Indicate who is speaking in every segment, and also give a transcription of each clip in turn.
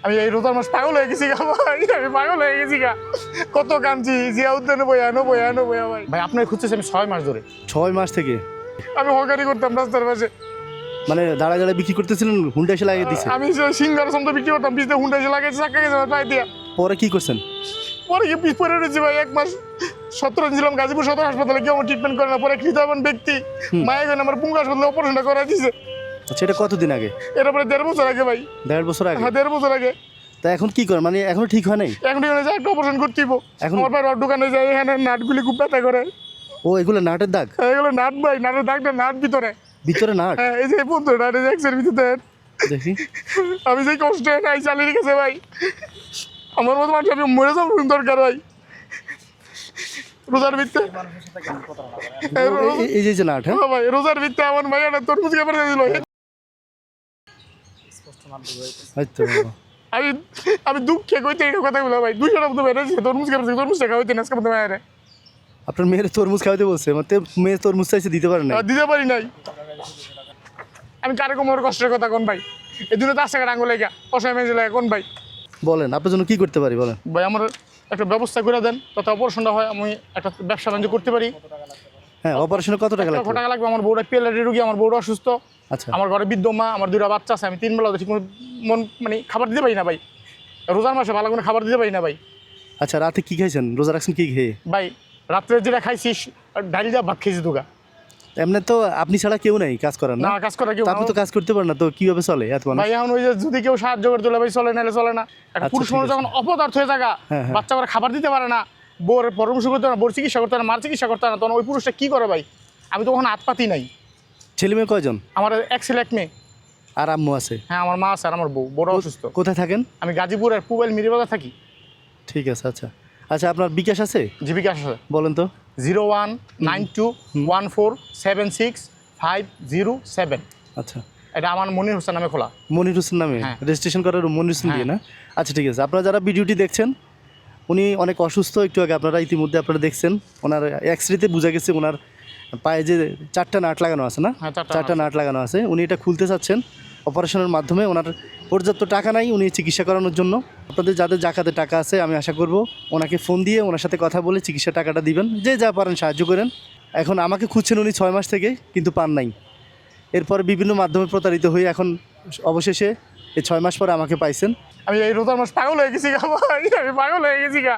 Speaker 1: আমি এই রোজার মাস পাগল হয়ে গেছি গা ভাই, আমি পাগল হয়ে গেছি গা। কত কাঁদছি, জিয়া উদ্যানে বইয়া ভাই। ভাই আপনার খুঁজতেছি আমি 6 মাস ধরে।
Speaker 2: 6 মাস থেকে
Speaker 1: আমি হকারি করতাম রাস্তার পাশে।
Speaker 2: মানে দাঁড়ায় দাঁড়ায় বিক্রি করতেছিলেন, হুন্ডা এসে লাগিয়ে দিছে?
Speaker 1: আমি সিঙ্গার সমতো বিক্রি করতাম, পিছতে হুন্ডা এসে লাগাইছে, চাক্কা গেছে আমার পায়ে দিয়া।
Speaker 2: পরে কি করছেন?
Speaker 1: পরে গিয়ে পিছ পরে রয়েছি ভাই, 1 মাস 17 ছিলাম গাজীপুর সদর হাসপাতালে, কেউ আমার ট্রিটমেন্ট করে না। পরে কৃতবান ব্যক্তি মায়ের গেলে আমার পুঙ্গা হাসপাতালে অপারেশনটা করা দিয়েছে।
Speaker 2: আচ্ছা, এটা কতদিন আগে?
Speaker 1: এটা পরে 1.5 বছর আগে ভাই।
Speaker 2: 1.5 বছর আগে?
Speaker 1: হ্যাঁ 1.5 বছর আগে।
Speaker 2: তা এখন কি করেন? মানে এখনো ঠিক হয় নাই?
Speaker 1: এখন ঠিক হয়ে যায়, একটা অপারেশন করতে হইব।
Speaker 2: এখন
Speaker 1: আমার ভাই রড দোকানে যায়, এখানে নাটগুলি খুব ব্যথা করে।
Speaker 2: ও এগুলো নাটের দাগ?
Speaker 1: এগুলো নাট ভাই, নাটের দাগটা নাট ভিতরে।
Speaker 2: ভিতরে নাট?
Speaker 1: হ্যাঁ এই যে বন্ধু নাট, এই যে এক্সের ভিতরে।
Speaker 2: দেখি
Speaker 1: আমি যে কষ্টে নাই চালিয়ে রেখেছে ভাই, আমার মতো মানুষ আমি মরে যাবো দরকার ভাই। রোজার ভিত্তে
Speaker 2: এই যে নাট। হ্যাঁ
Speaker 1: ভাই, রোজার ভিত্তে আমার ভাই একটা তরমুজ খেয়ে পড়ে দিল।
Speaker 2: হয়তো
Speaker 1: আমি আমি দুঃখে কইতে এই কথাগুলো ভাই। 200 টাকা তো বেড়েছে, তরমুজ খেয়ে পড়ছে, তরমুজ টাকা হইতে না আজকে মতো মায়ের।
Speaker 2: আপনার মেয়ের তরমুজ খাওয়াতে বলছে, মানে মেয়ের তরমুজ চাইছে, দিতে পারেন না?
Speaker 1: দিতে পারি নাই। আমি কারে কোমর কষ্টের কথা কোন ভাই, এই দুটো 10 টাকার আঙুল লেগা অসহায় মেজে লাগে কোন ভাই।
Speaker 2: বলেন আপনার জন্য কি করতে পারি বলেন?
Speaker 1: ভাই আমার একটা ব্যবস্থা করে দেন, যাতে অপারেশনটা হয়, আমি একটা ব্যবসা বাণিজ্য করতে পারি।
Speaker 2: হ্যাঁ, অপারেশনে কত টাকা
Speaker 1: 1
Speaker 2: লাগবে?
Speaker 1: লক্ষ টাকা লাগবে। আমার বউটা পেলারি রোগী, আমার বউটা অসুস্থ।
Speaker 2: আচ্ছা,
Speaker 1: আমার ঘরে বৃদ্ধ মা, আমার 2টা বাচ্চা আছে। আমি 3 বেলা ঠিক মন মানে খাবার দিতে পারি না ভাই। রোজার মাসে ভালো করে খাবার দিতে পারি না ভাই।
Speaker 2: আচ্ছা, রাতে কি খাইছেন? রোজা রাখছেন কি খেয়ে?
Speaker 1: ভাই রাত্রে যেটা খাইছি ডাল দিয়ে ভাত খেয়েছি দুগা।
Speaker 2: এমনি তো আপনি ছাড়া কেউ নাই কাজ করেন
Speaker 1: না
Speaker 2: না?
Speaker 1: কাজ করা কেউ
Speaker 2: তা আপনি তো কাজ করতে পারেন না, তো কিভাবে চলে এত মানুষ?
Speaker 1: ভাই এখন ওই যে যদি কেউ সাহায্য করে দিলে ভাই চলে, নাহলে চলে না। একটা
Speaker 2: আচ্ছা,
Speaker 1: পুরুষ
Speaker 2: ঠিক
Speaker 1: মানুষ
Speaker 2: আছে।
Speaker 1: যখন অপদার্থ হয়ে থাকা,
Speaker 2: হ্যাঁ, হ্যাঁ।
Speaker 1: বাচ্চা করে খাবার দিতে পারে না, বোর পরামর্শ করতে পারে না, বোর চিকিৎসা করতে পারে না, মার চিকিৎসা করতে পারে না, তখন ওই পুরুষটা কি করে ভাই? আমি তো ওখানে হাত পাতি নাই।
Speaker 2: ছেলে মেয়ে কয়জন?
Speaker 1: আমার 1 ছেলে 1 মেয়ে।
Speaker 2: আর আম্মু আছে?
Speaker 1: হ্যাঁ আমার মা আছে আর আমার বউ, বড় অসুস্থ।
Speaker 2: কোথায় থাকেন?
Speaker 1: আমি গাজীপুরের পুবাইল মিরিবাজার থাকি।
Speaker 2: ঠিক আছে। আচ্ছা আচ্ছা, আপনার বিকাশ আছে?
Speaker 1: জীবিকা আছে
Speaker 2: বলেন তো।
Speaker 1: 0192147507।
Speaker 2: আচ্ছা,
Speaker 1: এটা আমার মনির হোসেন নামে খোলা।
Speaker 2: মনির হোসেন নামে
Speaker 1: হ্যাঁ।
Speaker 2: রেজিস্ট্রেশন করার মনির হোসেন দিয়ে না? আচ্ছা ঠিক আছে। আপনারা যারা ভিডিওটি দেখছেন, উনি অনেক অসুস্থ, একটু আগে আপনারা ইতিমধ্যে আপনারা দেখছেন। ওনার এক্সরেতে বোঝা গেছে ওনার পায়ে যে 4টা নাট লাগানো আছে না?
Speaker 1: হ্যাঁ
Speaker 2: 4টা নাট লাগানো আছে। উনি এটা খুলতে চাচ্ছেন অপারেশনের মাধ্যমে। ওনার পর্যাপ্ত টাকা নাই উনি চিকিৎসা করানোর জন্য। আপনাদের যাদের জাকাতে টাকা আছে, আমি আশা করব ওনাকে ফোন দিয়ে ওনার সাথে কথা বলে চিকিৎসা টাকাটা দিবেন। যে যা পারেন সাহায্য করেন। এখন আমাকে খুঁজছেন উনি 6 মাস থেকে, কিন্তু পান নাই। এরপর বিভিন্ন মাধ্যমে প্রতারিত হয়ে এখন অবশেষে এই 6 মাস পরে আমাকে পাইছেন।
Speaker 1: আমি এই রোজার মাস পাগল হয়ে গেছি গা ভাই, আমি পাগল হয়ে গেছি গা।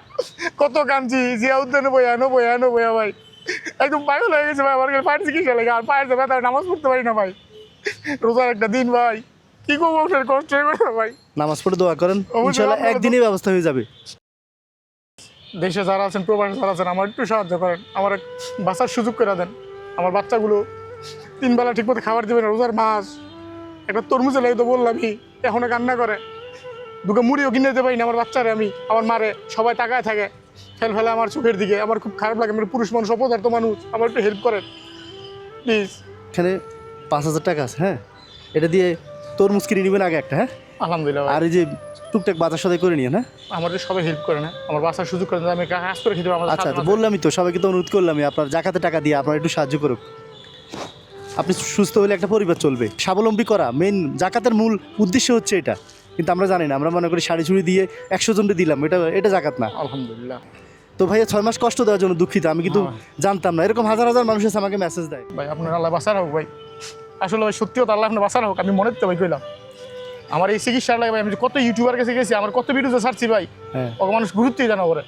Speaker 1: কত কাঁদছি, জিয়া উদ্যানে বইয়া ভাই, একদম পাগল হয়ে গেছে ভাই। আমার পায়ের চিকিৎসা লেগে আর পায়ের ব্যথা, নামাজ পড়তে পারি না ভাই। রোজার একটা দিন ভাই, কি করবো আপনার কষ্ট হয়ে গেছে ভাই।
Speaker 2: নামাজ পড়ে দোয়া করেন, ইনশাআল্লাহ একদিনেই ব্যবস্থা হয়ে যাবে।
Speaker 1: দেশে যারা আছেন, প্রবাসে যারা আছেন, আমার একটু সাহায্য করেন, আমার বাঁচার সুযোগ করে দেন। আমার বাচ্চাগুলো 3 বেলা ঠিক মতো খাবার দেবেন, রোজার মাস। একটা তরমুজে লাগে তো বললামই, এখনো কান্না করে। 2 মুড়িও কিনে দিতে পারি না আমার বাচ্চারে, আমি আমার মারে। সবাই তাকায় থাকে ফেলে আমার চোখের দিকে। আমার খুব খারাপ লাগে। আমার পুরুষ মানুষ, অপদার্থ মানুষ, আমার একটু হেল্প করেন প্লিজ।
Speaker 2: এখানে 5000 টাকা আছে। হ্যাঁ, এটা দিয়ে তরমুজ কিনে নেবেন আগে একটা। হ্যাঁ
Speaker 1: আলহামদুলিল্লাহ ভাই।
Speaker 2: আর এই যে টুকটাক বাজার সদাই করে নিয়ে। হ্যাঁ
Speaker 1: আমার সবাই হেল্প করে না, আমার বাচ্চার সুযোগ করে দেন, আমি কাজ করে খেতে পারবো।
Speaker 2: আচ্ছা আচ্ছা, বললামই তো, সবাইকে তো অনুরোধ করলামই আপনার জাকাতে টাকা দিয়ে আপনার একটু সাহায্য করুক। আপনি সুস্থ হলে একটা পরিবার চলবে। স্বাবলম্বী করা মেইন জাকাতের মূল উদ্দেশ্য হচ্ছে এটা, কিন্তু আমরা জানি না। আমরা মনে করি শাড়ি চুড়ি দিয়ে 100 জনকে দিলাম, এটা জাকাত না।
Speaker 1: আলহামদুলিল্লাহ।
Speaker 2: তো ভাইয়া 6 মাস কষ্ট দেওয়ার জন্য দুঃখিত। আমি কিন্তু জানতাম না এরকম হাজার হাজার মানুষ এসে আমাকে মেসেজ দেয়।
Speaker 1: ভাই আপনার আল্লাহ বাঁচার হোক ভাই, আসলে ভাই সত্যিও তো আল্লাহ আপনার বাঁচার হোক। আমি মনে তো ভাই কইলাম আমার এই চিকিৎসার লাগে ভাই, আমি কত ইউটিউবার কাছে গেছি, আমার কত ভিডিও ছাড়ছি ভাই,
Speaker 2: হ্যাঁ,
Speaker 1: ওকে মানুষ গুরুত্বই জানা করে।